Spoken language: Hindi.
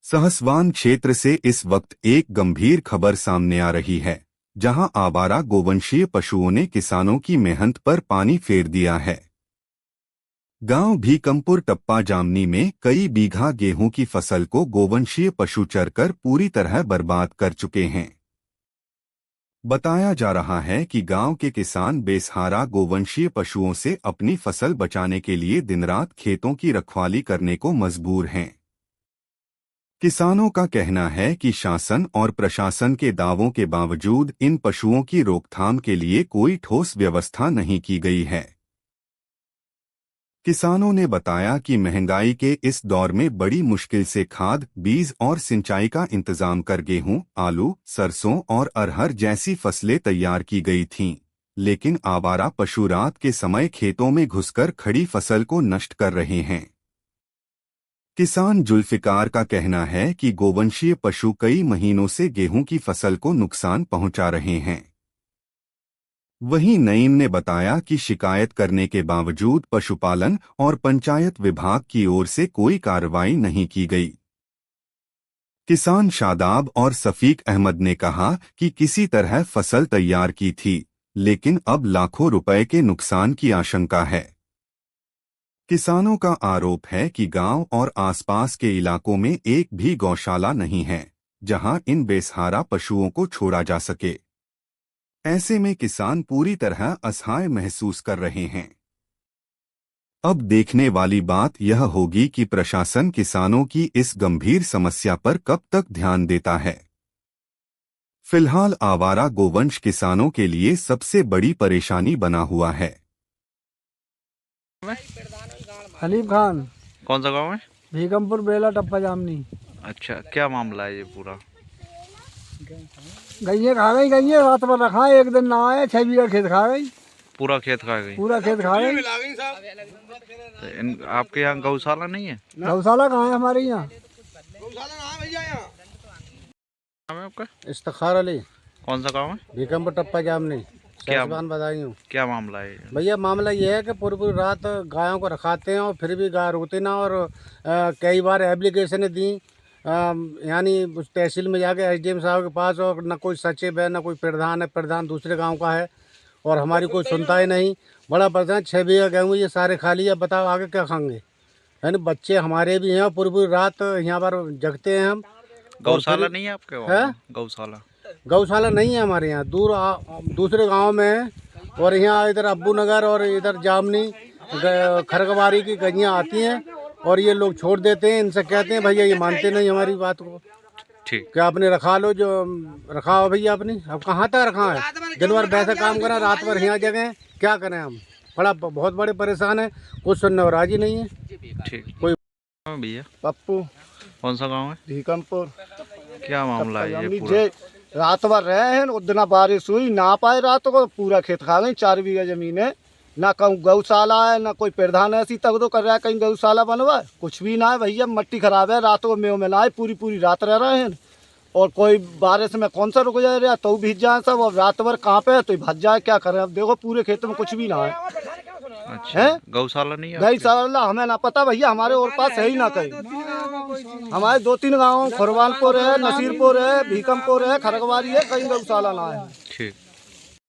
सहसवान क्षेत्र से इस वक्त एक गंभीर खबर सामने आ रही है, जहां आवारा गोवंशीय पशुओं ने किसानों की मेहनत पर पानी फेर दिया है। गांव भीकमपुर टप्पा जामनी में कई बीघा गेहूं की फसल को गोवंशीय पशु चरकर पूरी तरह बर्बाद कर चुके हैं। बताया जा रहा है कि गांव के किसान बेसहारा गोवंशीय पशुओं से अपनी फसल बचाने के लिए दिन रात खेतों की रखवाली करने को मजबूर हैं। किसानों का कहना है कि शासन और प्रशासन के दावों के बावजूद इन पशुओं की रोकथाम के लिए कोई ठोस व्यवस्था नहीं की गई है। किसानों ने बताया कि महंगाई के इस दौर में बड़ी मुश्किल से खाद, बीज और सिंचाई का इंतजाम कर गेहूं, आलू, सरसों और अरहर जैसी फसलें तैयार की गई थीं, लेकिन आवारा पशु रात के समय खेतों में घुसकर खड़ी फसल को नष्ट कर रहे हैं। किसान जुल्फिकार का कहना है कि गोवंशीय पशु कई महीनों से गेहूं की फसल को नुकसान पहुंचा रहे हैं। वहीं नईम ने बताया कि शिकायत करने के बावजूद पशुपालन और पंचायत विभाग की ओर से कोई कार्रवाई नहीं की गई। किसान शादाब और सफीक अहमद ने कहा कि किसी तरह फसल तैयार की थी, लेकिन अब लाखों रुपए के नुकसान की आशंका है। किसानों का आरोप है कि गांव और आसपास के इलाकों में एक भी गौशाला नहीं है, जहां इन बेसहारा पशुओं को छोड़ा जा सके। ऐसे में किसान पूरी तरह असहाय महसूस कर रहे हैं। अब देखने वाली बात यह होगी कि प्रशासन किसानों की इस गंभीर समस्या पर कब तक ध्यान देता है। फिलहाल आवारा गोवंश किसानों के लिए सबसे बड़ी परेशानी बना हुआ है। हलीम खान। कौन सा गांव है? भीकमपुर बेला टप्पा जामनी। अच्छा, क्या मामला है ये पूरा? गैये खा गई, गैये रात भर रखा, एक दिन ना आए, 6 बीघा खेत खा गई। पूरा खेत खा गई? पूरा खेत खा गई। तो आपके यहाँ गौशाला नहीं है? गौशाला कहाँ है हमारे यहाँ? नाम है आपका? इफ्तिखार अली। कौन सा गांव है? भीकमपुर टप्पा जामनी। सहसवान बधाई हूँ। क्या मामला है? भैया मामला ये है कि पूरी पूरी रात गायों को रखाते हैं और फिर भी गाय रोते ना, और कई बार एप्लीकेशनें दी, यानी उस तहसील में जाके एसडीएम साहब के पास, और न कोई सचिव है, न कोई प्रधान है, प्रधान दूसरे गांव का है, और हमारी कोई सुनता ही नहीं। बड़ा परेशान, 6 बीघा गेहूँ ये सारे खाली है, बताओ आगे क्या खाएंगे। यानी बच्चे हमारे भी हैं, पूरी पूरी रात यहाँ पर जगते हैं हम। गौशाला नहीं है आपके वहाँ? गौशाला गौशाला नहीं है हमारे यहाँ, दूसरे गांव में है। और यहाँ इधर अब्बू नगर और इधर जामनी खरगवारी की गैयाँ आती हैं, और ये लोग छोड़ देते हैं। इनसे कहते हैं भैया, ये मानते नहीं हमारी बात को। ठीक, क्या आपने रखा लो, जो रखा हो भैया अपनी। अब कहाँ तक रखा है, दिन भर वैसे काम करें, रात भर यहाँ जगह, क्या करें हम। बहुत बड़े परेशान है, कुछ सुनने और राजी नहीं है। ठीक। कोई भैया पप्पू। कौन सा गाँव है? भीकमपुर। क्या मामला है ये पूरा? रात भर रहे हैं, उस दिन बारिश हुई ना पाए, रात को पूरा खेत खा गई। 4 बीघा जमीन है, ना कहूँ गौशाला है, ना कोई प्रधान ऐसी तक तो कर रहा है कहीं गौशाला बनवा, कुछ भी ना है भैया। मट्टी खराब है, रात को मेव में ना आए, पूरी रात रह रहे हैं। और कोई बारिश में कौन सा रुक जाए, तो भीज जाए सब, और रात भर कहाँ पे तो भज जाए, क्या करें। अब देखो पूरे खेत में कुछ भी ना है। अच्छा, गौशाला नहीं है? गौशाला हमें ना पता भैया, हमारे और पास है ही ना कहीं। हमारे 2-3 गाँव, खुरवानपुर है, नसीरपुर है, भीकमपुर है, खरगवारी है, कहीं गौशाला ना है। ठीक।